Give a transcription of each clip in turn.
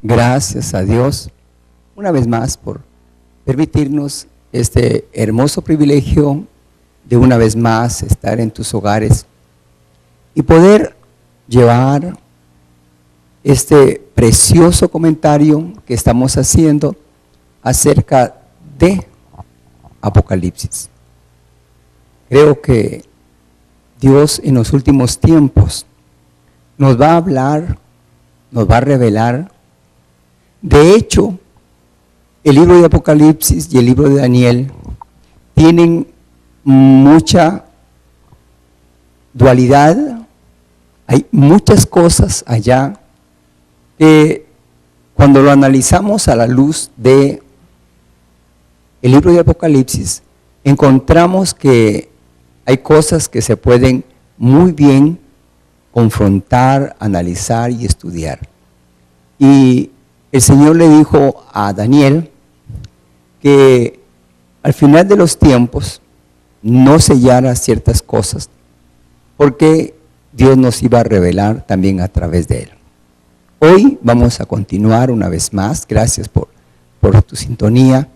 Gracias a Dios una vez más por permitirnos este hermoso privilegio de una vez más estar en tus hogares y poder llevar este precioso comentario que estamos haciendo acerca de Apocalipsis. Creo que Dios en los últimos tiempos nos va a hablar, nos va a revelar. De hecho, el libro de Apocalipsis y el libro de Daniel tienen mucha dualidad. Hay muchas cosas allá que cuando lo analizamos a la luz de el libro de Apocalipsis, encontramos que hay cosas que se pueden muy bien confrontar, analizar y estudiar. Y el Señor le dijo a Daniel que al final de los tiempos no sellara ciertas cosas, porque Dios nos iba a revelar también a través de él. Hoy vamos a continuar una vez más. Gracias por tu sintonía.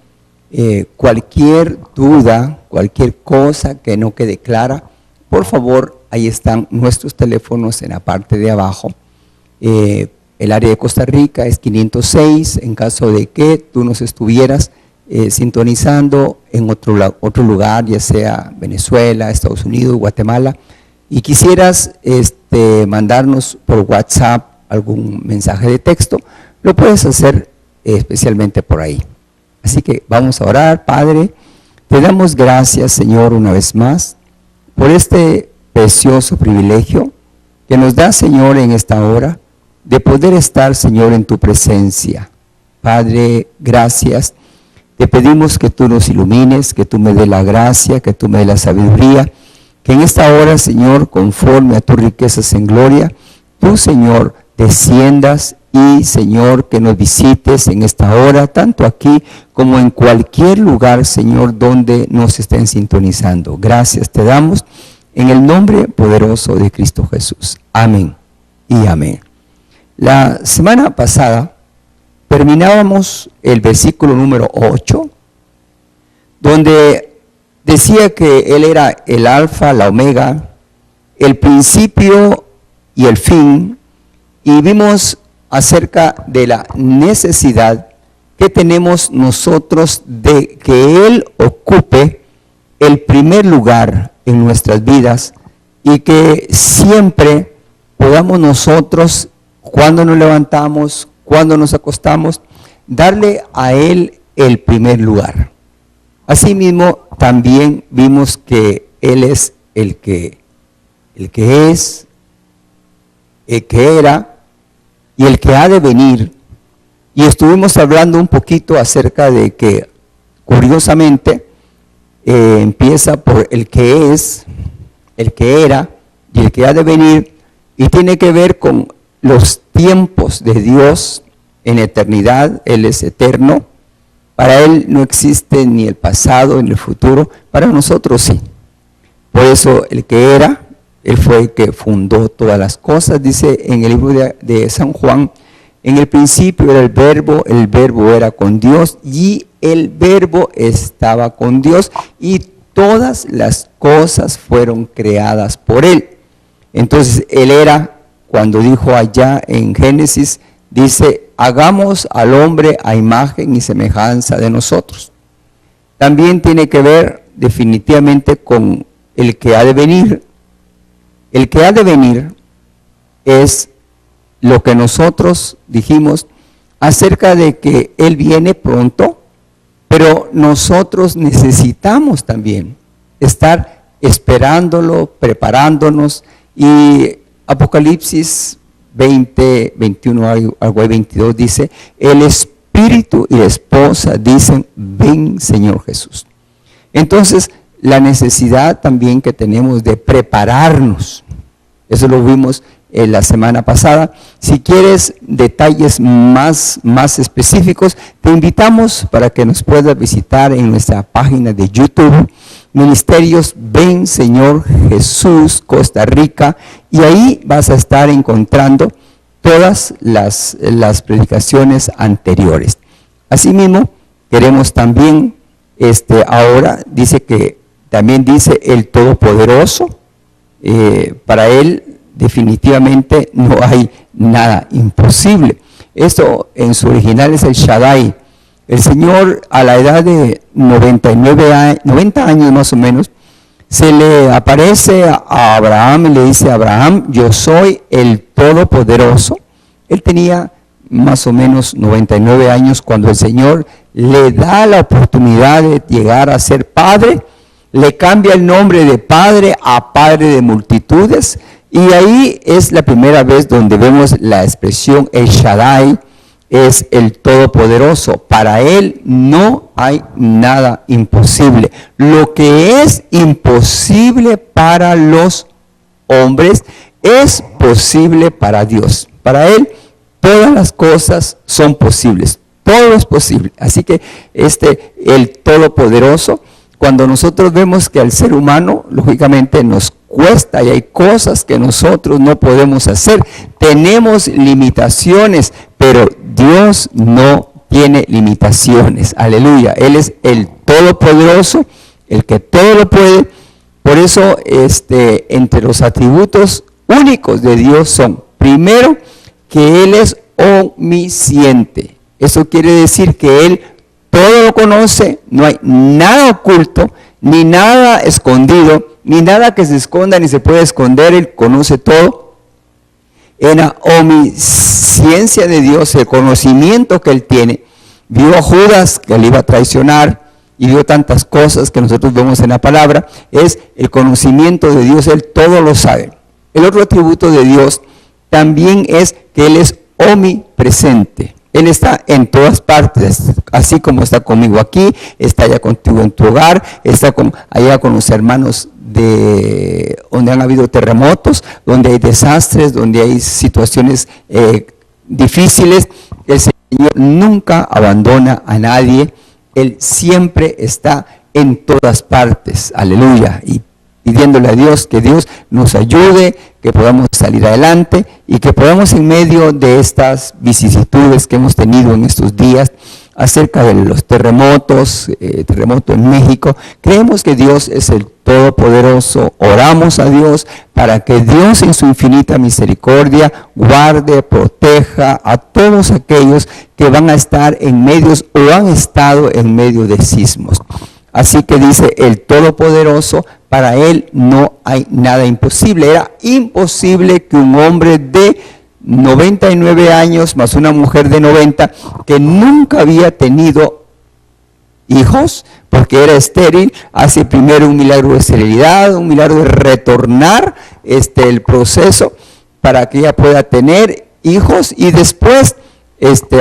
Cualquier duda, cualquier cosa que no quede clara, por favor, ahí están nuestros teléfonos en la parte de abajo. El área de Costa Rica es 506, en caso de que tú nos estuvieras sintonizando en otro lugar, ya sea Venezuela, Estados Unidos, Guatemala, y quisieras mandarnos por WhatsApp algún mensaje de texto, lo puedes hacer especialmente por ahí. Así que vamos a orar. Padre, te damos gracias, Señor, una vez más, por este precioso privilegio que nos da, Señor, en esta hora, de poder estar, Señor, en tu presencia. Padre, gracias. Te pedimos que tú nos ilumines, que tú me des la gracia, que tú me des la sabiduría, que en esta hora, Señor, conforme a tus riquezas en gloria, tú, Señor, desciendas y, Señor, que nos visites en esta hora, tanto aquí como en cualquier lugar, Señor, donde nos estén sintonizando. Gracias te damos en el nombre poderoso de Cristo Jesús. Amén y amén. La semana pasada terminábamos el versículo número 8, donde decía que Él era el alfa, la omega, el principio y el fin, y vimos acerca de la necesidad que tenemos nosotros de que Él ocupe el primer lugar en nuestras vidas y que siempre podamos nosotros, cuando nos levantamos, cuando nos acostamos, darle a Él el primer lugar. Asimismo, también vimos que Él es el que es, el que era y el que ha de venir. Y estuvimos hablando un poquito acerca de que, curiosamente, empieza por el que es, el que era y el que ha de venir, y tiene que ver con los tiempos de Dios en eternidad. Él es eterno. Para Él no existe ni el pasado ni el futuro. Para nosotros sí. Por eso el que era, Él fue el que fundó todas las cosas. Dice en el libro de San Juan, en el principio era el verbo era con Dios y el verbo estaba con Dios y todas las cosas fueron creadas por Él. Entonces Él era, cuando dijo allá en Génesis, dice, hagamos al hombre a imagen y semejanza de nosotros. También tiene que ver definitivamente con el que ha de venir. El que ha de venir es lo que nosotros dijimos acerca de que Él viene pronto, pero nosotros necesitamos también estar esperándolo, preparándonos. Y Apocalipsis 20, 21, algo de 22 dice, el Espíritu y la esposa dicen, ven Señor Jesús. Entonces, la necesidad también que tenemos de prepararnos, eso lo vimos la semana pasada. Si quieres detalles más específicos, te invitamos para que nos puedas visitar en nuestra página de YouTube, Ministerios Ven Señor Jesús Costa Rica, y ahí vas a estar encontrando todas las predicaciones anteriores. Asimismo, queremos también, ahora dice que, también dice el Todopoderoso, para Él definitivamente no hay nada imposible. Esto en su original es el Shaddai. El Señor, a la edad de 90 años más o menos, se le aparece a Abraham y le dice: Abraham, yo soy el Todopoderoso. Él tenía más o menos 99 años cuando el Señor le da la oportunidad de llegar a ser padre. Le cambia el nombre de padre a padre de multitudes, y ahí es la primera vez donde vemos la expresión el Shaddai, es el Todopoderoso. Para Él no hay nada imposible. Lo que es imposible para los hombres es posible para Dios. Para Él todas las cosas son posibles, todo es posible. Así que el Todopoderoso, cuando nosotros vemos que al ser humano, lógicamente nos cuesta y hay cosas que nosotros no podemos hacer, tenemos limitaciones, pero Dios no tiene limitaciones. Aleluya. Él es el Todopoderoso, el que todo lo puede. Por eso, entre los atributos únicos de Dios son, primero, que Él es omnisciente. Eso quiere decir que Él todo lo conoce, no hay nada oculto, ni nada escondido, ni nada que se esconda, ni se puede esconder. Él conoce todo. En la omnisciencia de Dios, el conocimiento que Él tiene, vio a Judas que le iba a traicionar, y vio tantas cosas que nosotros vemos en la palabra. Es el conocimiento de Dios, Él todo lo sabe. El otro atributo de Dios también es que Él es omnipresente. Él está en todas partes, así como está conmigo aquí, está allá contigo en tu hogar, está allá con los hermanos de donde han habido terremotos, donde hay desastres, donde hay situaciones difíciles. El Señor nunca abandona a nadie, Él siempre está en todas partes. Aleluya. Y pidiéndole a Dios que Dios nos ayude, que podamos salir adelante y que podamos, en medio de estas vicisitudes que hemos tenido en estos días acerca de los terremotos, terremoto en México, creemos que Dios es el Todopoderoso. Oramos a Dios para que Dios en su infinita misericordia guarde, proteja a todos aquellos que van a estar en medios o han estado en medio de sismos. Así que dice el Todopoderoso, para Él no hay nada imposible. Era imposible que un hombre de 99 años más una mujer de 90 que nunca había tenido hijos porque era estéril, hace primero un milagro de esterilidad, un milagro de retornar el proceso para que ella pueda tener hijos, y después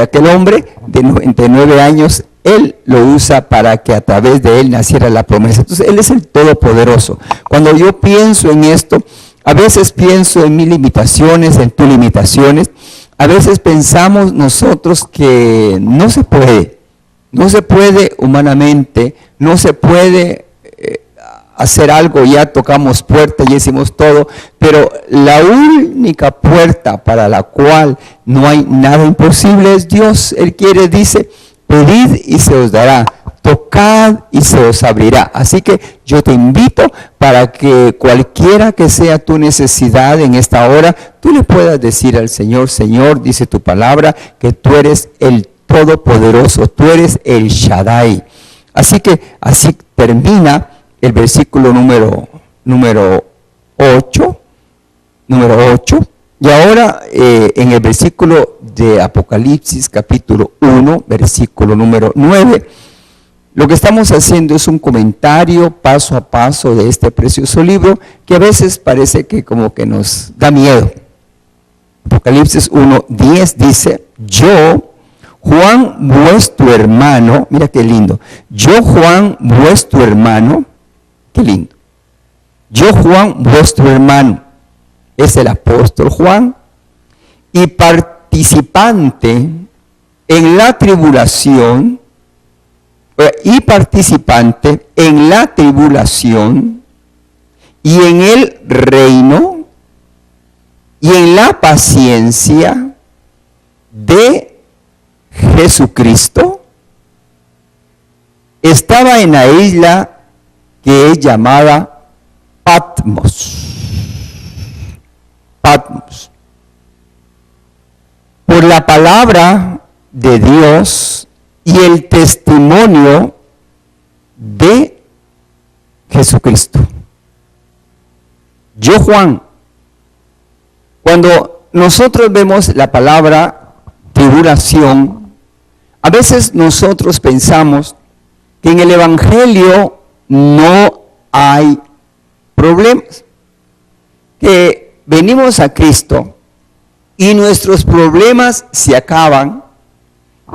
aquel hombre de 99 años Él lo usa para que a través de Él naciera la promesa. Entonces Él es el Todopoderoso. Cuando yo pienso en esto, a veces pienso en mis limitaciones, en tus limitaciones. A veces pensamos nosotros que no se puede humanamente, no se puede hacer algo. Ya tocamos puerta y hicimos todo, pero la única puerta para la cual no hay nada imposible es Dios. Él quiere, dice: pedid y se os dará, tocad y se os abrirá. Así que yo te invito para que cualquiera que sea tu necesidad en esta hora, tú le puedas decir al Señor: Señor, dice tu palabra, que tú eres el Todopoderoso, tú eres el Shaddai. Así que así termina el versículo número 8. Y ahora en el versículo de Apocalipsis capítulo 1, versículo número 9, lo que estamos haciendo es un comentario paso a paso de este precioso libro que a veces parece que como que nos da miedo. Apocalipsis 1:10 dice: yo, Juan, vuestro hermano, mira qué lindo, yo, Juan, vuestro hermano, qué lindo, yo, Juan, vuestro hermano, es el apóstol Juan, y participante en la tribulación, y en el reino, y en la paciencia, de Jesucristo estaba en la isla que es llamada Patmos. Patmos. Por la palabra de Dios y el testimonio de Jesucristo. Yo, Juan, cuando nosotros vemos la palabra tribulación, a veces nosotros pensamos que en el Evangelio no hay problemas, que venimos a Cristo y nuestros problemas se acaban,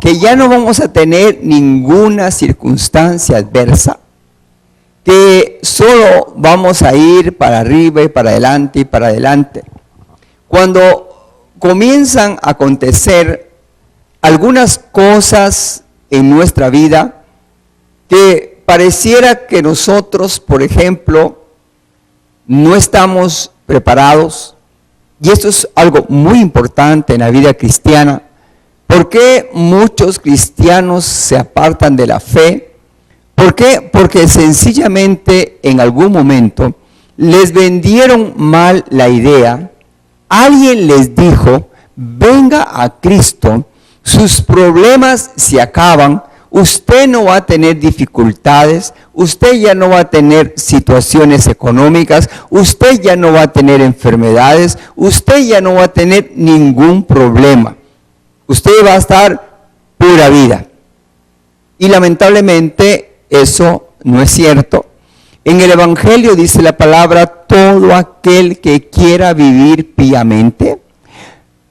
que ya no vamos a tener ninguna circunstancia adversa, que solo vamos a ir para arriba y para adelante y para adelante. Cuando comienzan a acontecer algunas cosas en nuestra vida que pareciera que nosotros, por ejemplo, no estamos preparados, y esto es algo muy importante en la vida cristiana. ¿Por qué muchos cristianos se apartan de la fe? ¿Por qué? Porque sencillamente en algún momento les vendieron mal la idea. Alguien les dijo, venga a Cristo, sus problemas se acaban, usted no va a tener dificultades, usted ya no va a tener situaciones económicas, usted ya no va a tener enfermedades, usted ya no va a tener ningún problema. Usted va a estar pura vida. Y lamentablemente eso no es cierto. En el Evangelio dice la palabra, todo aquel que quiera vivir piamente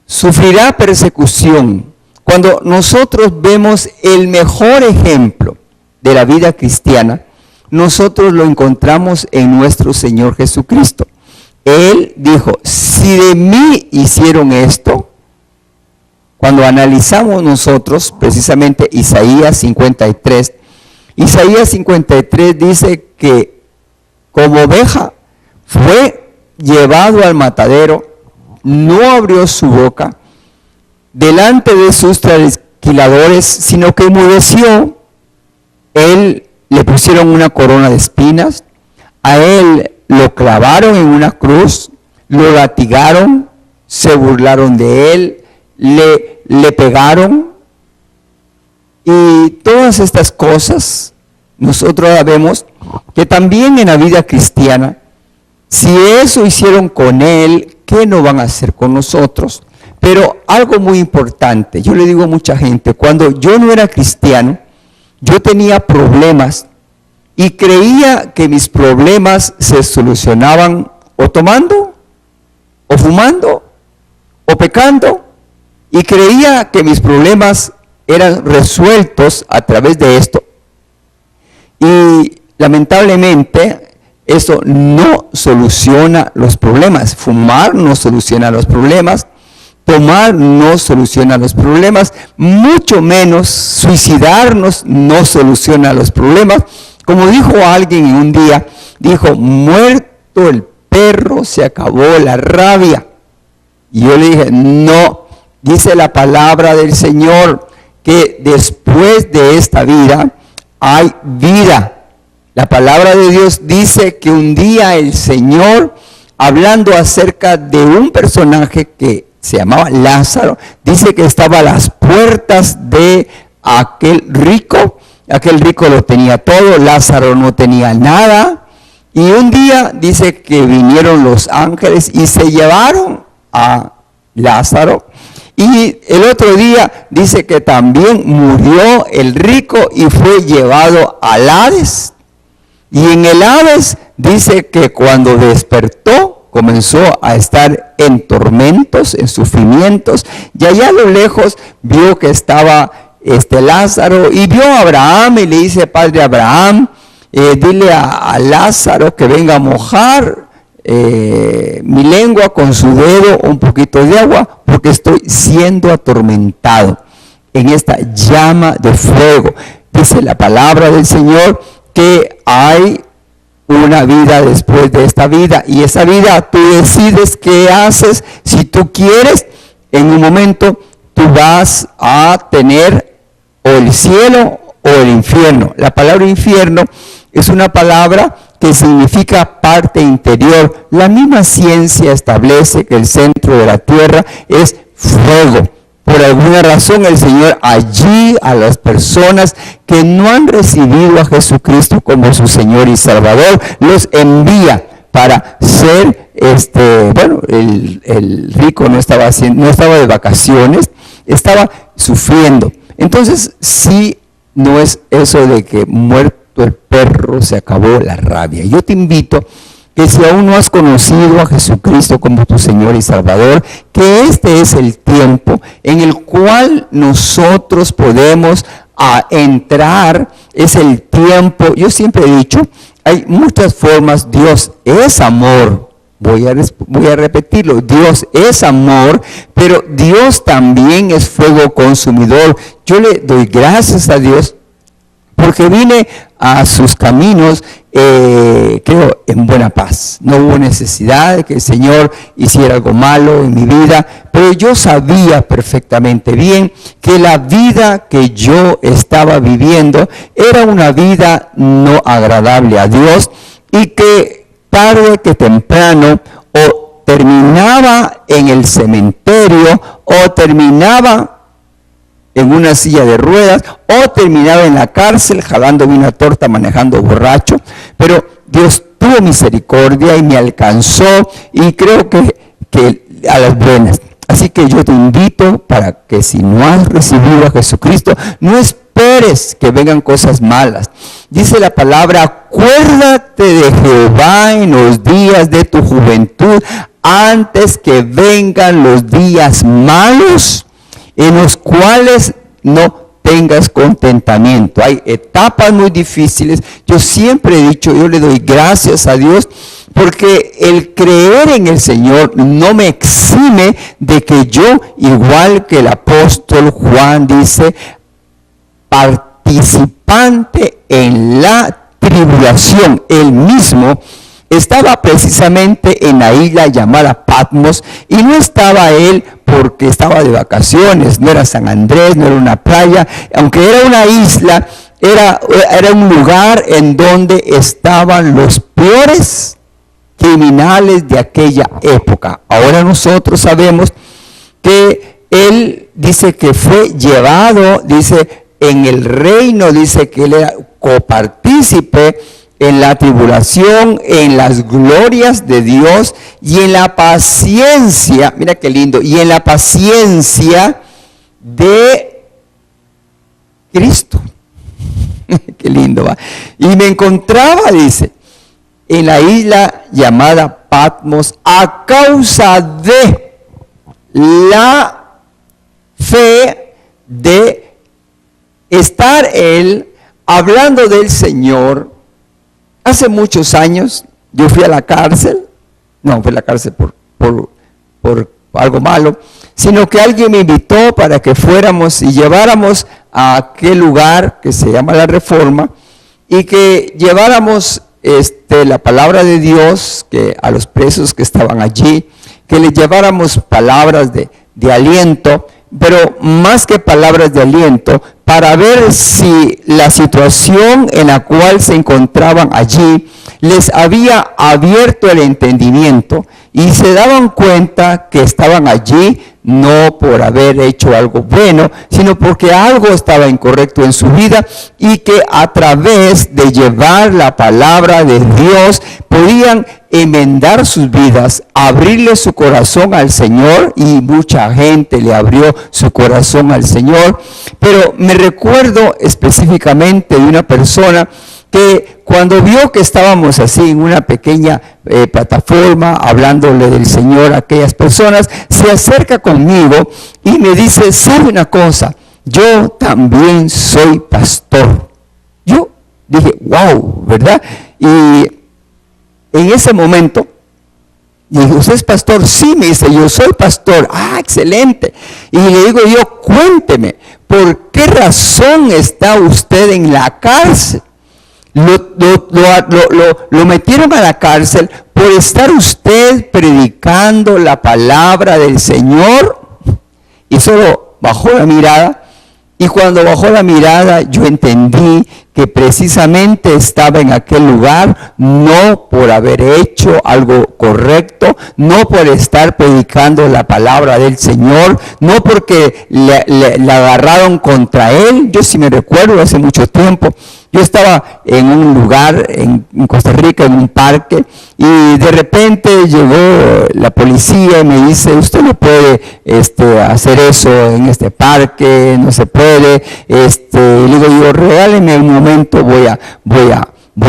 sufrirá persecución. Cuando nosotros vemos el mejor ejemplo de la vida cristiana, nosotros lo encontramos en nuestro Señor Jesucristo. Él dijo, si de mí hicieron esto, cuando analizamos nosotros precisamente Isaías 53, Isaías 53 dice que como oveja fue llevado al matadero, no abrió su boca delante de sus trasquiladores, sino que enmudeció. Él le pusieron una corona de espinas, a él lo clavaron en una cruz, lo latigaron, se burlaron de él, le pegaron, y todas estas cosas nosotros sabemos que también en la vida cristiana, si eso hicieron con él, ¿qué no van a hacer con nosotros? Pero algo muy importante, yo le digo a mucha gente, cuando yo no era cristiano, yo tenía problemas y creía que mis problemas se solucionaban o tomando, o fumando, o pecando, y creía que mis problemas eran resueltos a través de esto. Y lamentablemente eso no soluciona los problemas. Fumar no soluciona los problemas, tomar no soluciona los problemas, mucho menos suicidarnos no soluciona los problemas. Como dijo alguien un día, dijo, muerto el perro, se acabó la rabia. Y yo le dije, no, dice la palabra del Señor, que después de esta vida hay vida. La palabra de Dios dice que un día el Señor, hablando acerca de un personaje que se llamaba Lázaro, dice que estaba a las puertas de aquel rico lo tenía todo, Lázaro no tenía nada, y un día dice que vinieron los ángeles y se llevaron a Lázaro, y el otro día dice que también murió el rico y fue llevado al Hades, y en el Hades dice que cuando despertó comenzó a estar en tormentos, en sufrimientos, y allá a lo lejos vio que estaba Lázaro, y vio a Abraham y le dice, padre Abraham, dile a Lázaro que venga a mojar mi lengua con su dedo, un poquito de agua, porque estoy siendo atormentado en esta llama de fuego. Dice la palabra del Señor que hay una vida después de esta vida, y esa vida tú decides qué haces. Si tú quieres, en un momento tú vas a tener o el cielo o el infierno. La palabra infierno es una palabra que significa parte interior. La misma ciencia establece que el centro de la tierra es fuego. Por alguna razón el Señor allí a las personas que no han recibido a Jesucristo como su Señor y Salvador, los envía para ser, el rico no estaba de vacaciones, estaba sufriendo. Entonces, sí, no es eso de que muerto el perro se acabó la rabia. Yo te invito que si aún no has conocido a Jesucristo como tu Señor y Salvador, que este es el tiempo en el cual nosotros podemos entrar, es el tiempo. Yo siempre he dicho, hay muchas formas. Dios es amor. Voy a repetirlo, Dios es amor, pero Dios también es fuego consumidor. Yo le doy gracias a Dios porque vine a sus caminos, creo, en buena paz. No hubo necesidad de que el Señor hiciera algo malo en mi vida, pero yo sabía perfectamente bien que la vida que yo estaba viviendo era una vida no agradable a Dios, y que tarde que temprano o terminaba en el cementerio o terminaba en una silla de ruedas o terminaba en la cárcel jalando una torta manejando borracho. Pero Dios tuvo misericordia y me alcanzó, y creo que a las buenas. Así que yo te invito para que si no has recibido a Jesucristo, no esperes que vengan cosas malas. Dice la palabra, acuérdate de Jehová en los días de tu juventud, antes que vengan los días malos, en los cuales no tengas contentamiento. Hay etapas muy difíciles. Yo siempre he dicho, yo le doy gracias a Dios, porque el creer en el Señor no me exime de que yo, igual que el apóstol Juan dice, participante en la tribulación, él mismo estaba precisamente en la isla llamada Patmos, y no estaba él porque estaba de vacaciones, no era San Andrés, no era una playa, aunque era una isla, era un lugar en donde estaban los peores criminales de aquella época. Ahora nosotros sabemos que él dice que fue llevado, dice, en el reino, dice que él era copartícipe en la tribulación, en las glorias de Dios y en la paciencia, mira qué lindo, y en la paciencia de Cristo. Qué lindo, va. Y me encontraba, dice, en la isla llamada Patmos a causa de la fe de estar él hablando del Señor. Hace muchos años yo fui a la cárcel, no fui a la cárcel por algo malo, sino que alguien me invitó para que fuéramos y lleváramos a aquel lugar que se llama La Reforma, y que lleváramos la palabra de Dios que a los presos que estaban allí, que les lleváramos palabras de aliento, pero más que palabras de aliento, para ver si la situación en la cual se encontraban allí les había abierto el entendimiento, y se daban cuenta que estaban allí no por haber hecho algo bueno, sino porque algo estaba incorrecto en su vida, y que a través de llevar la palabra de Dios podían enmendar sus vidas, abrirle su corazón al Señor, y mucha gente le abrió su corazón al Señor. Pero me recuerdo específicamente de una persona que cuando vio que estábamos así en una pequeña plataforma hablándole del Señor a aquellas personas, se acerca conmigo y me dice, ¿sabe una cosa? Yo también soy pastor. Yo dije, wow, ¿verdad? Y en ese momento dije, ¿usted es pastor? Sí, me dice, yo soy pastor. Ah, excelente. Y le digo yo, cuénteme, ¿por qué razón está usted en la cárcel? Lo metieron a la cárcel por estar usted predicando la palabra del Señor. Y solo bajó la mirada, y cuando bajó la mirada yo entendí que precisamente estaba en aquel lugar no por haber hecho algo correcto, no por estar predicando la palabra del Señor, no porque le agarraron contra él. Yo sí me recuerdo hace mucho tiempo, yo estaba en un lugar en Costa Rica, en un parque, y de repente llegó la policía y me dice: usted no puede hacer eso en este parque, no se puede. Le digo yo: regáleme un momento, voy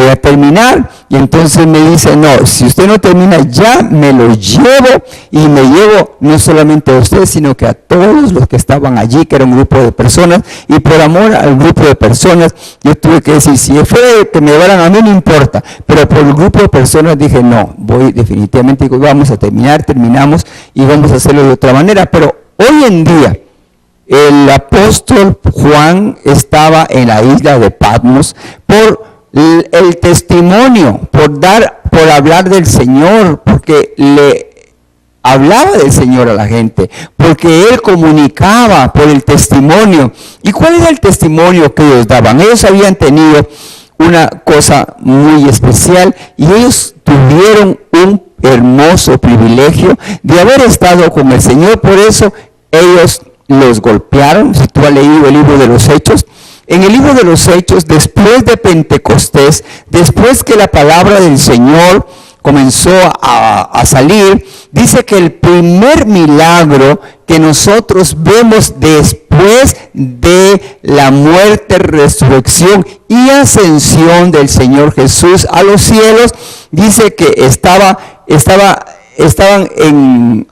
a terminar. Y entonces me dice: no, si usted no termina ya, me lo llevo, y me llevo no solamente a usted, sino que a todos los que estaban allí, que era un grupo de personas. Y por amor al grupo de personas, yo tuve que decir: si fuera que me llevaran a mí, no importa, pero por el grupo de personas dije: no, voy definitivamente, digo, vamos a terminamos y vamos a hacerlo de otra manera. Pero hoy en día el apóstol Juan estaba en la isla de Patmos por el testimonio, por hablar del Señor, porque le hablaba del Señor a la gente, porque él comunicaba por el testimonio. ¿Y cuál era el testimonio que ellos daban? Ellos habían tenido una cosa muy especial, y ellos tuvieron un hermoso privilegio de haber estado con el Señor. Por eso ellos los golpearon. Si tú has leído el libro de los Hechos, en el libro de los Hechos, después de Pentecostés, después que la palabra del Señor comenzó a salir, dice que el primer milagro que nosotros vemos después de la muerte, resurrección y ascensión del Señor Jesús a los cielos, dice que estaban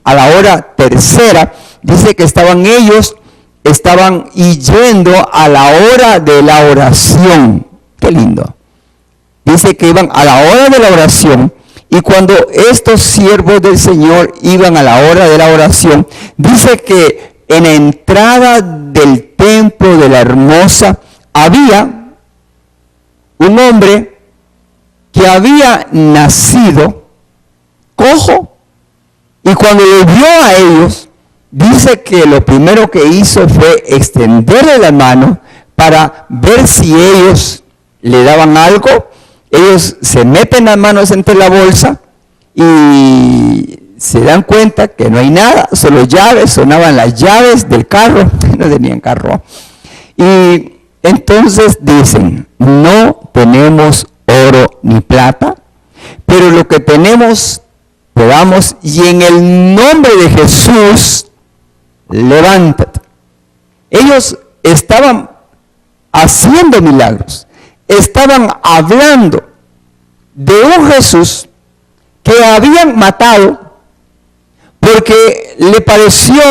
a la hora tercera. Dice que estaban yendo a la hora de la oración. Qué lindo. Dice que iban a la hora de la oración, y cuando estos siervos del Señor iban a la hora de la oración, dice que en la entrada del templo de la Hermosa había un hombre que había nacido cojo, y cuando lo vio a ellos, dice que lo primero que hizo fue extenderle la mano para ver si ellos le daban algo. Ellos se meten las manos entre la bolsa y se dan cuenta que no hay nada, solo llaves. Sonaban las llaves del carro, no tenían carro. Y entonces dicen: no tenemos oro ni plata, pero lo que tenemos te damos, y en el nombre de Jesús, levántate. Ellos estaban haciendo milagros, estaban hablando de un Jesús que habían matado, porque le pareció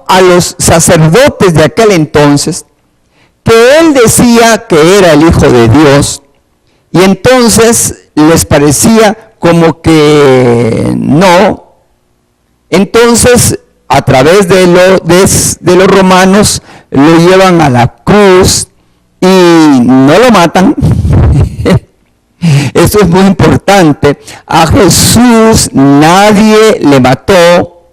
a los sacerdotes de aquel entonces que él decía que era el Hijo de Dios, y entonces les parecía como que no. Entonces, a través de los romanos, lo llevan a la cruz y no lo matan. Esto es muy importante. A Jesús nadie le mató.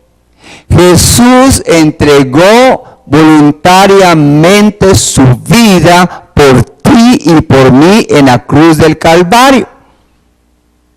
Jesús entregó voluntariamente su vida por ti y por mí en la cruz del Calvario.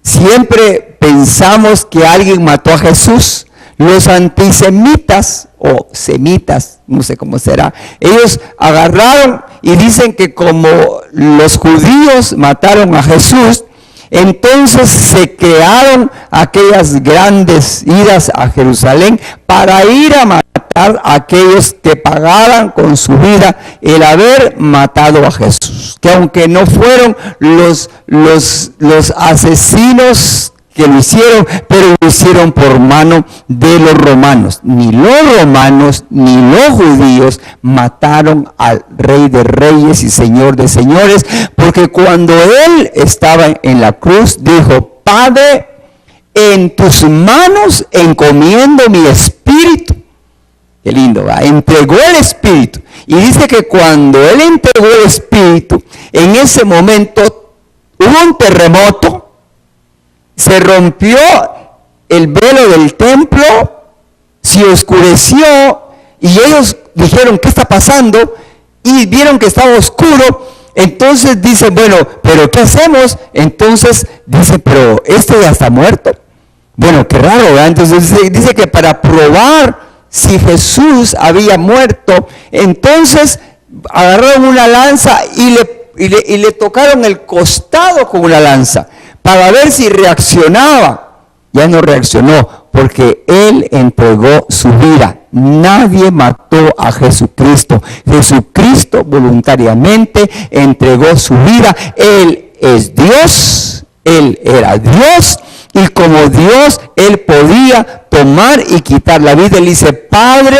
Siempre pensamos que alguien mató a Jesús. Los antisemitas o semitas, no sé cómo será, ellos agarraron y dicen que como los judíos mataron a Jesús, entonces se crearon aquellas grandes idas a Jerusalén para ir a matar a aquellos que pagaran con su vida el haber matado a Jesús. Que aunque no fueron los asesinos que lo hicieron, pero lo hicieron por mano de los romanos. Ni los romanos ni los judíos mataron al Rey de Reyes y Señor de Señores, porque cuando él estaba en la cruz dijo: Padre, en tus manos encomiendo mi espíritu. Qué lindo, ¿va? Entregó el espíritu. Y dice que cuando él entregó el espíritu, en ese momento hubo un terremoto. Se rompió el velo del templo, se oscureció, y ellos dijeron, ¿qué está pasando? Y vieron que estaba oscuro. Entonces dice, bueno, ¿pero qué hacemos? Entonces dice, pero este ya está muerto. Bueno, qué raro, ¿verdad? Entonces dice que para probar si Jesús había muerto, entonces agarraron una lanza y le tocaron el costado con una lanza para ver si reaccionaba. Ya no reaccionó, porque Él entregó su vida. Nadie mató a Jesucristo. Jesucristo voluntariamente entregó su vida. Él es Dios, Él era Dios, y como Dios, Él podía tomar y quitar la vida. Él dice, Padre,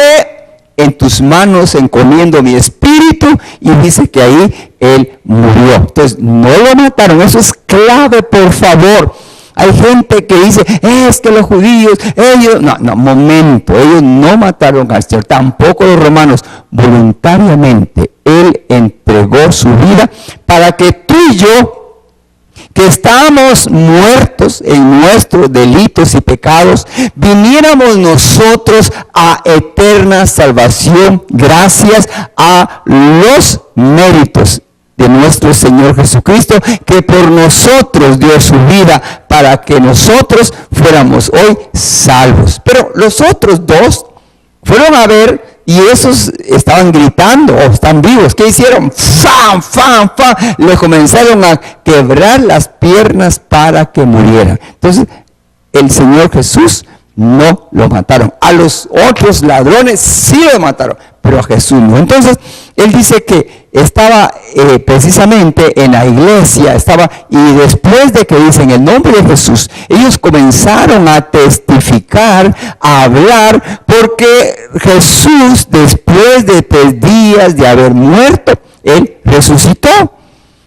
en tus manos encomiendo mi espíritu, y dice que ahí Él murió. Entonces, no lo mataron. Eso es clave, por favor. Hay gente que dice, es que los judíos, ellos, momento, ellos no mataron al Señor, tampoco los romanos. Voluntariamente Él entregó su vida para que tú y yo, que estábamos muertos en nuestros delitos y pecados, viniéramos nosotros a eterna salvación gracias a los méritos de nuestro Señor Jesucristo, que por nosotros dio su vida para que nosotros fuéramos hoy salvos. Pero los otros dos fueron a ver, y esos estaban gritando, están vivos. ¿Qué hicieron? ¡Fam, fam, fam! Le comenzaron a quebrar las piernas para que muriera. Entonces, el Señor Jesús no lo mataron. A los otros ladrones sí lo mataron, pero a Jesús no. Entonces, él dice que estaba precisamente en la iglesia, y después de que dicen el nombre de Jesús, ellos comenzaron a testificar, a hablar, porque Jesús, después de 3 días de haber muerto, Él resucitó.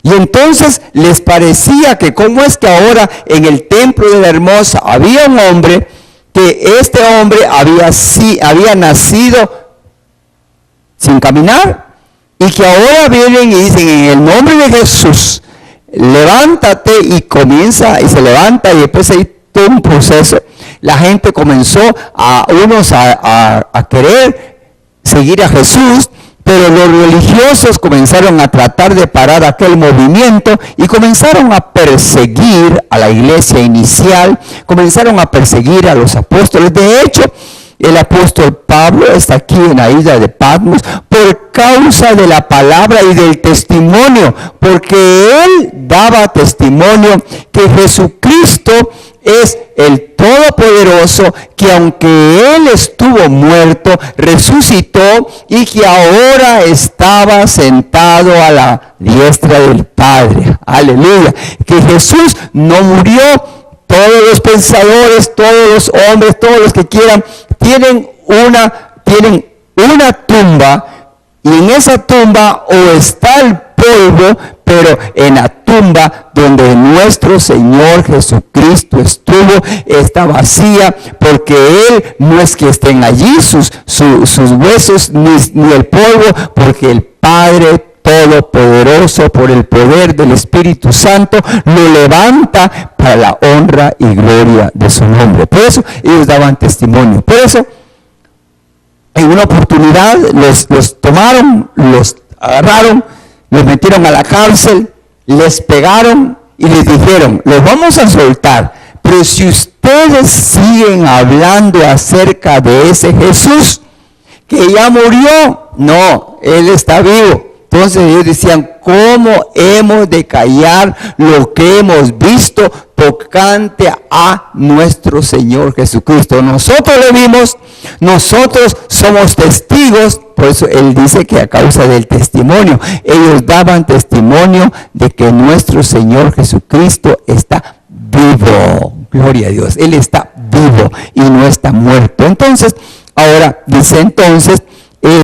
Y entonces les parecía que cómo es que ahora en el templo de la Hermosa había un hombre, que este hombre había nacido sin caminar, y que ahora vienen y dicen en el nombre de Jesús, levántate, y se levanta, y después hay todo un proceso. La gente comenzó a querer seguir a Jesús, pero los religiosos comenzaron a tratar de parar aquel movimiento y comenzaron a perseguir a la iglesia inicial, comenzaron a perseguir a los apóstoles. De hecho, el apóstol Pablo está aquí en la isla de Patmos por causa de la palabra y del testimonio, porque él daba testimonio que Jesucristo es el Todopoderoso, que aunque Él estuvo muerto, resucitó, y que ahora estaba sentado a la diestra del Padre. Aleluya. Que Jesús no murió. Todos los pensadores, todos los hombres, todos los que quieran, tienen una tumba, y en esa tumba o está el polvo, pero en la tumba donde nuestro Señor Jesucristo estuvo está vacía, porque Él no es que estén allí sus huesos ni el polvo, porque el Padre Todopoderoso, por el poder del Espíritu Santo, lo levanta para la honra y gloria de su nombre. Por eso ellos daban testimonio. Por eso, en una oportunidad los tomaron, los agarraron, los metieron a la cárcel, les pegaron y les dijeron, los vamos a soltar, pero si ustedes siguen hablando acerca de ese Jesús que ya murió, no, Él está vivo. Entonces ellos decían, ¿cómo hemos de callar lo que hemos visto tocante a nuestro Señor Jesucristo? Nosotros lo vimos, nosotros somos testigos. Por eso Él dice que a causa del testimonio, ellos daban testimonio de que nuestro Señor Jesucristo está vivo. Gloria a Dios, Él está vivo y no está muerto. Entonces, ahora dice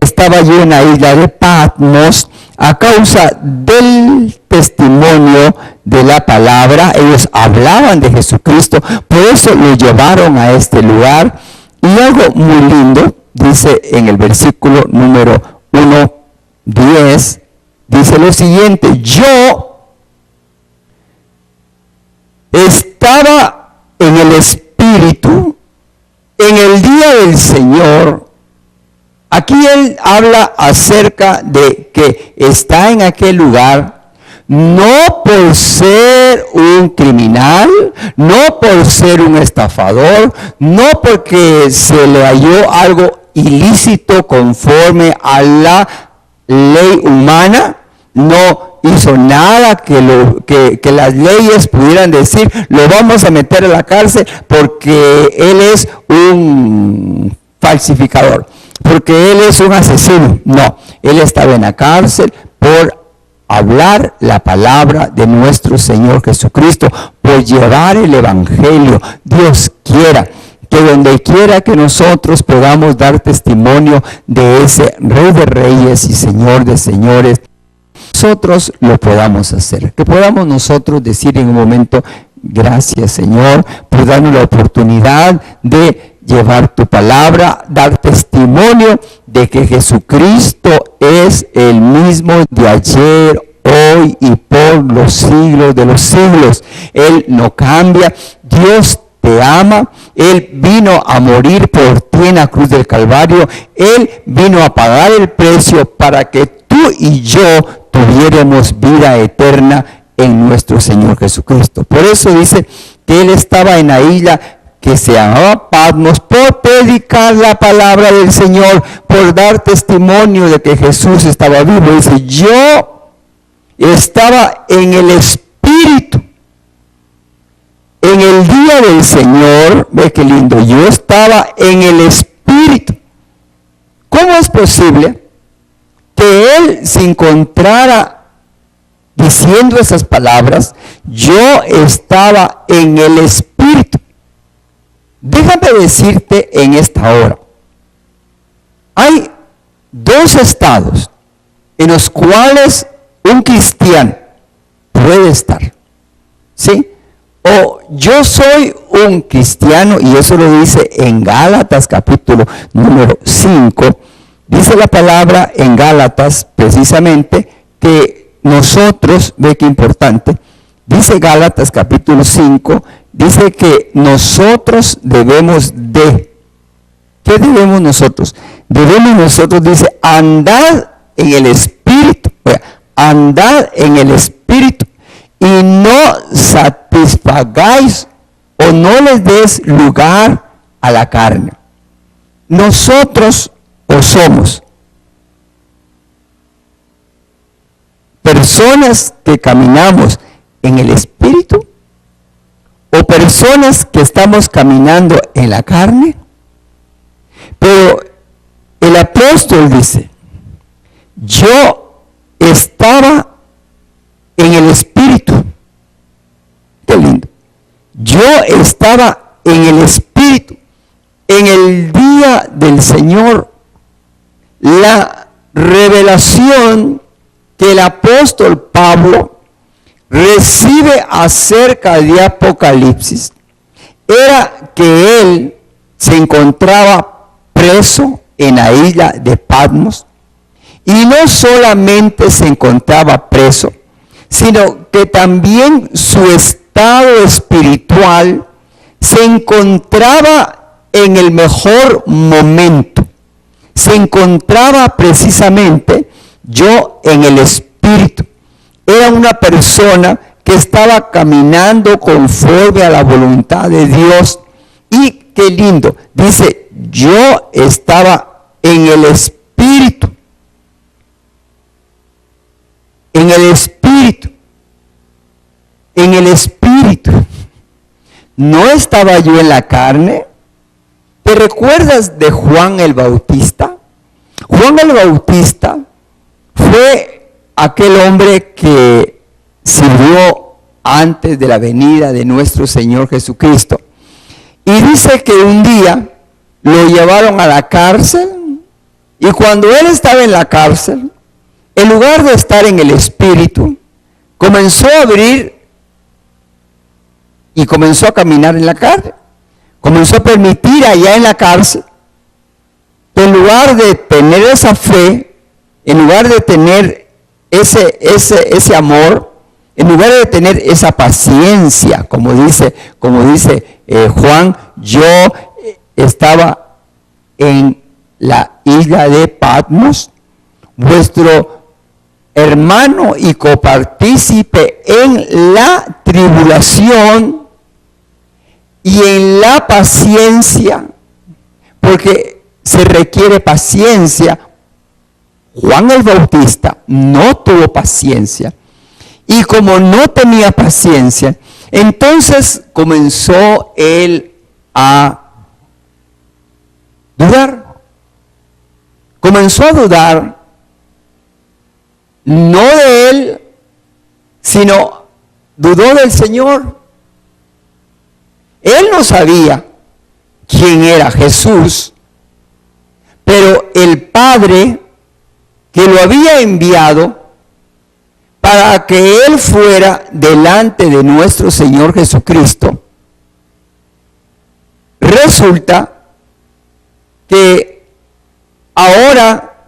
estaba yo en la isla de Patmos a causa del testimonio de la palabra. Ellos hablaban de Jesucristo, por eso lo llevaron a este lugar. Y algo muy lindo, dice en el versículo número 1:10, dice lo siguiente: yo estaba en el Espíritu en el día del Señor, Aquí él habla acerca de que está en aquel lugar no por ser un criminal, no por ser un estafador, no porque se le halló algo ilícito conforme a la ley humana, no hizo nada que las leyes pudieran decir, lo vamos a meter a la cárcel porque él es un falsificador, porque él es un asesino. No, él estaba en la cárcel por hablar la palabra de nuestro Señor Jesucristo, por llevar el Evangelio. Dios quiera que donde quiera que nosotros podamos dar testimonio de ese Rey de Reyes y Señor de Señores, nosotros lo podamos hacer. Que podamos nosotros decir en un momento, gracias Señor por darnos la oportunidad de llevar tu palabra, dar testimonio de que Jesucristo es el mismo de ayer, hoy y por los siglos de los siglos. Él no cambia. Dios te ama. Él vino a morir por ti en la cruz del Calvario. Él vino a pagar el precio para que tú y yo tuviéramos vida eterna en nuestro Señor Jesucristo. Por eso dice que él estaba en la isla que se llamaba Patmos por predicar la palabra del Señor, por dar testimonio de que Jesús estaba vivo. Dice, yo estaba en el Espíritu en el día del Señor. Ve qué lindo, yo estaba en el Espíritu. ¿Cómo es posible que él se encontrara diciendo esas palabras? Yo estaba en el Espíritu. Déjame decirte en esta hora, hay dos estados en los cuales un cristiano puede estar, ¿sí? O yo soy un cristiano, y eso lo dice en Gálatas capítulo número 5, dice la palabra en Gálatas precisamente que nosotros, ve qué importante, dice Gálatas capítulo 5, dice que nosotros debemos de, ¿qué debemos nosotros? Debemos nosotros, dice, andar en el Espíritu, andad en el Espíritu y no satisfagáis o no les des lugar a la carne. Nosotros o somos personas que caminamos en el Espíritu o personas que estamos caminando en la carne. Pero el apóstol dice, yo estaba en el Espíritu. Qué lindo. Yo estaba en el Espíritu en el día del Señor. La revelación que el apóstol Pablo recibe acerca de Apocalipsis era que él se encontraba preso en la isla de Patmos, y no solamente se encontraba preso, sino que también su estado espiritual se encontraba en el mejor momento. Se encontraba precisamente yo en el Espíritu. Era una persona que estaba caminando conforme a la voluntad de Dios. Y qué lindo, dice, yo estaba en el Espíritu. En el Espíritu. En el Espíritu. No estaba yo en la carne. ¿Te recuerdas de Juan el Bautista? Juan el Bautista fue aquel hombre que sirvió antes de la venida de nuestro Señor Jesucristo. Y dice que un día lo llevaron a la cárcel, y cuando él estaba en la cárcel, en lugar de estar en el Espíritu, comenzó a abrir y comenzó a caminar en la carne. Comenzó a permitir allá en la cárcel que en lugar de tener esa fe, en lugar de tener ese amor, en lugar de tener esa paciencia, como dice Juan, yo estaba en la isla de Patmos, vuestro hermano y copartícipe en la tribulación y en la paciencia, porque se requiere paciencia. Juan el Bautista no tuvo paciencia, y como no tenía paciencia, entonces comenzó él a dudar. Comenzó a dudar, no de él, sino dudó del Señor. Él no sabía quién era Jesús, pero el Padre que lo había enviado para que Él fuera delante de nuestro Señor Jesucristo, resulta que ahora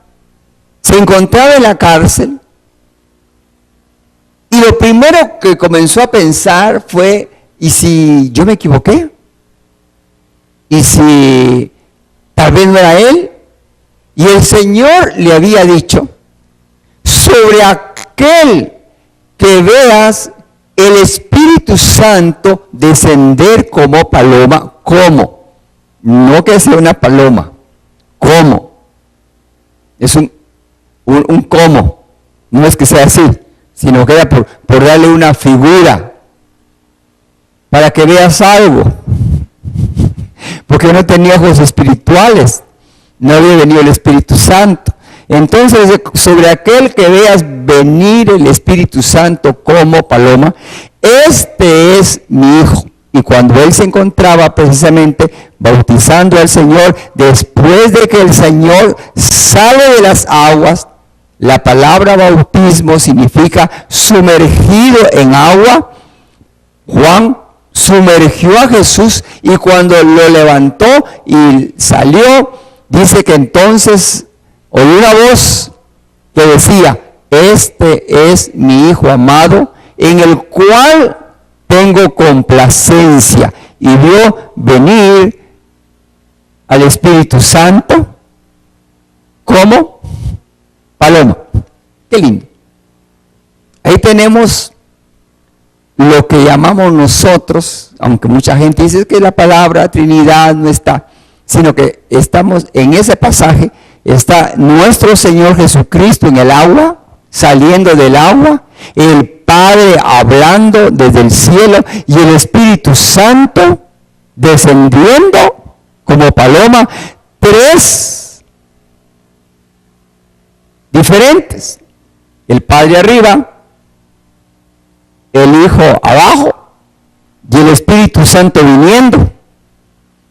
se encontraba en la cárcel, y lo primero que comenzó a pensar fue: ¿y si yo me equivoqué? ¿Y si tal vez no era Él? Y el Señor le había dicho: sobre aquel que veas el Espíritu Santo descender como paloma. ¿Cómo? No que sea una paloma. ¿Cómo? Es un cómo. No es que sea así, sino que era por darle una figura, para que veas algo. Porque no tenía ojos espirituales, no había venido el Espíritu Santo. Entonces, sobre aquel que veas venir el Espíritu Santo como paloma, este es mi Hijo. Y cuando él se encontraba precisamente bautizando al Señor, después de que el Señor sale de las aguas, la palabra bautismo significa sumergido en agua. Juan sumergió a Jesús, y cuando lo levantó y salió, dice que entonces oyó una voz que decía: este es mi Hijo amado, en el cual tengo complacencia. Y vio venir al Espíritu Santo como paloma. Qué lindo. Ahí tenemos lo que llamamos nosotros, aunque mucha gente dice que la palabra Trinidad no está, sino que estamos en ese pasaje. Está nuestro Señor Jesucristo en el agua, saliendo del agua, el Padre hablando desde el cielo, y el Espíritu Santo descendiendo como paloma. Tres diferentes: el Padre arriba, el Hijo abajo y el Espíritu Santo viniendo.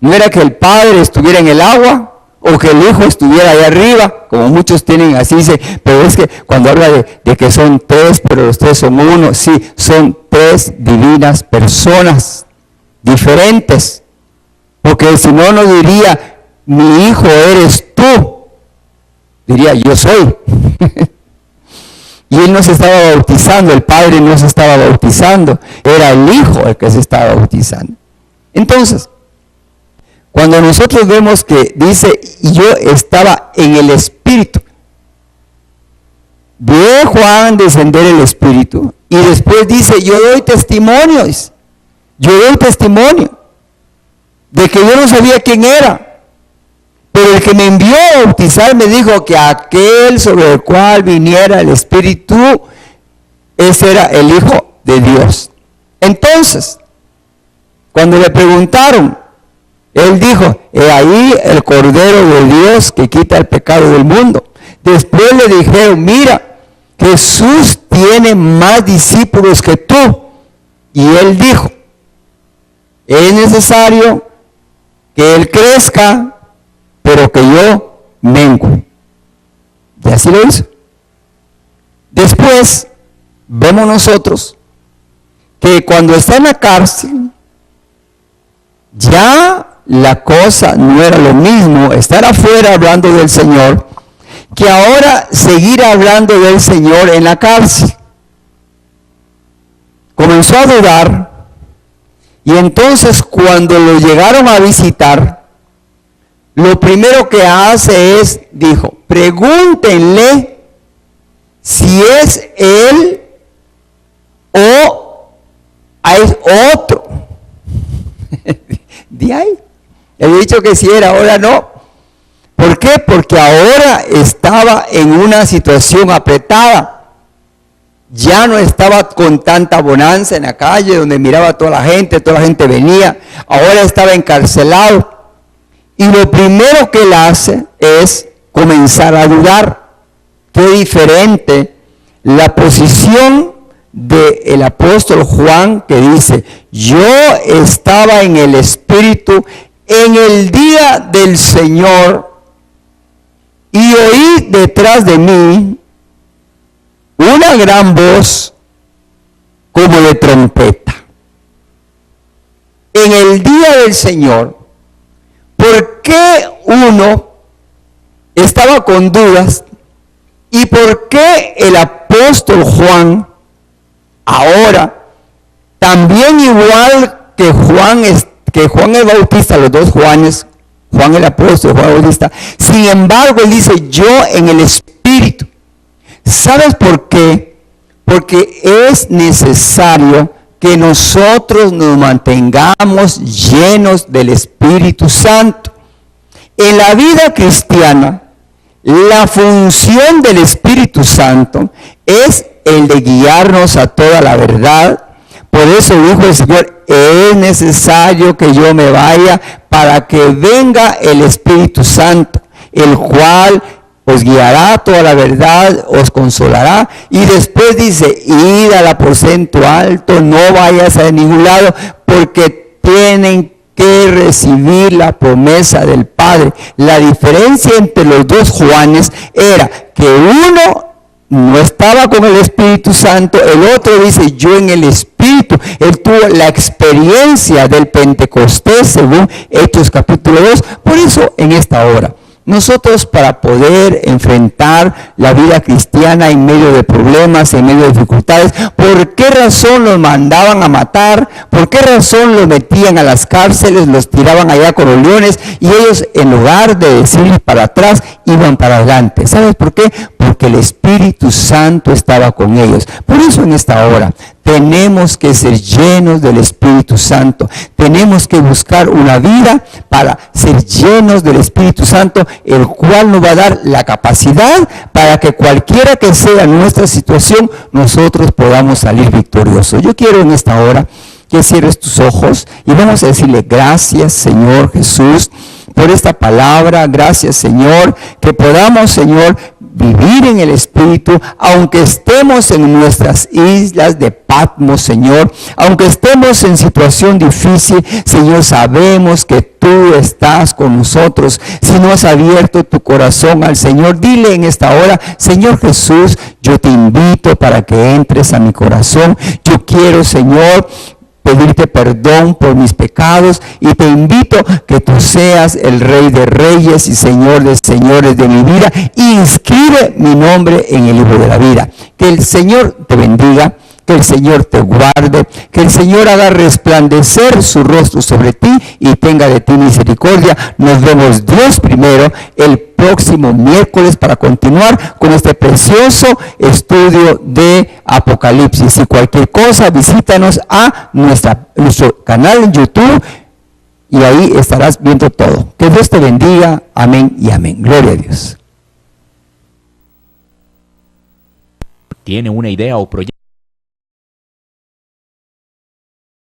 No era que el Padre estuviera en el agua o que el Hijo estuviera ahí arriba, como muchos tienen así, dice, pero es que cuando habla de que son tres, pero los tres son uno. Sí, son tres divinas personas diferentes, porque si no, no diría: mi Hijo eres tú, diría: yo soy. Y él no se estaba bautizando, el Padre no se estaba bautizando, era el Hijo el que se estaba bautizando. Entonces, cuando nosotros vemos que dice: y yo estaba en el Espíritu, ve Juan descender el Espíritu, y después dice: yo doy testimonio de que yo no sabía quién era, pero el que me envió a bautizar me dijo que aquel sobre el cual viniera el Espíritu, ese era el Hijo de Dios. Entonces, cuando le preguntaron, él dijo: he ahí el Cordero de Dios que quita el pecado del mundo. Después le dijeron: mira, Jesús tiene más discípulos que tú. Y él dijo: es necesario que él crezca, pero que yo mengue. Y así lo hizo. Después vemos nosotros que cuando está en la cárcel, ya la cosa no era lo mismo estar afuera hablando del Señor que ahora seguir hablando del Señor en la cárcel. Comenzó a dudar, y entonces cuando lo llegaron a visitar, lo primero que hace es, dijo, pregúntenle si es él o es otro. De ahí. He dicho que si era, ahora no. ¿Por qué? Porque ahora estaba en una situación apretada. Ya no estaba con tanta bonanza en la calle donde miraba a toda la gente venía. Ahora estaba encarcelado. Y lo primero que él hace es comenzar a dudar. Qué diferente la posición del apóstol Juan, que dice, yo estaba en el Espíritu en el día del Señor y oí detrás de mí una gran voz como de trompeta. En el día del Señor, ¿por qué uno estaba con dudas? ¿Y por qué el apóstol Juan, ahora, también igual que Juan el Bautista, los dos Juanes, Juan el apóstol, Juan el Bautista, sin embargo, él dice, yo en el Espíritu? ¿Sabes por qué? Porque es necesario que nosotros nos mantengamos llenos del Espíritu Santo. En la vida cristiana, la función del Espíritu Santo es el de guiarnos a toda la verdad. Por eso dijo el Señor, es necesario que yo me vaya para que venga el Espíritu Santo, el cual os guiará toda la verdad, os consolará. Y después dice, id al aposento alto, no vayas a ningún lado, porque tienen que recibir la promesa del Padre. La diferencia entre los dos Juanes era que uno no estaba con el Espíritu Santo, el otro dice, yo en el Espíritu. Él tuvo la experiencia del Pentecostés, según Hechos capítulo 2. Por eso, en esta hora, nosotros, para poder enfrentar la vida cristiana en medio de problemas, en medio de dificultades, ¿por qué razón los mandaban a matar? ¿Por qué razón los metían a las cárceles, los tiraban allá con los leones? Y ellos, en lugar de decir para atrás, iban para adelante. ¿Sabes por qué? Porque el Espíritu Santo estaba con ellos. Por eso en esta hora tenemos que ser llenos del Espíritu Santo. Tenemos que buscar una vida para ser llenos del Espíritu Santo, el cual nos va a dar la capacidad para que cualquiera que sea nuestra situación, nosotros podamos salir victoriosos. Yo quiero en esta hora que cierres tus ojos y vamos a decirle gracias, Señor Jesús, por esta palabra. Gracias, Señor, que podamos, Señor, vivir en el Espíritu, aunque estemos en nuestras islas de Patmos, Señor, aunque estemos en situación difícil, Señor, sabemos que tú estás con nosotros. Si no has abierto tu corazón al Señor, dile en esta hora, Señor Jesús, yo te invito para que entres a mi corazón. Yo quiero, Señor, pedirte perdón por mis pecados y te invito que tú seas el Rey de Reyes y Señor de Señores de mi vida. Inscribe mi nombre en el libro de la vida. Que el Señor te bendiga, que el Señor te guarde, que el Señor haga resplandecer su rostro sobre ti y tenga de ti misericordia. Nos vemos Dios primero el próximo miércoles para continuar con este precioso estudio de Apocalipsis. Y cualquier cosa, visítanos a nuestro canal en YouTube y ahí estarás viendo todo. Que Dios te bendiga. Amén y amén. Gloria a Dios. ¿Tiene una idea o proyecto?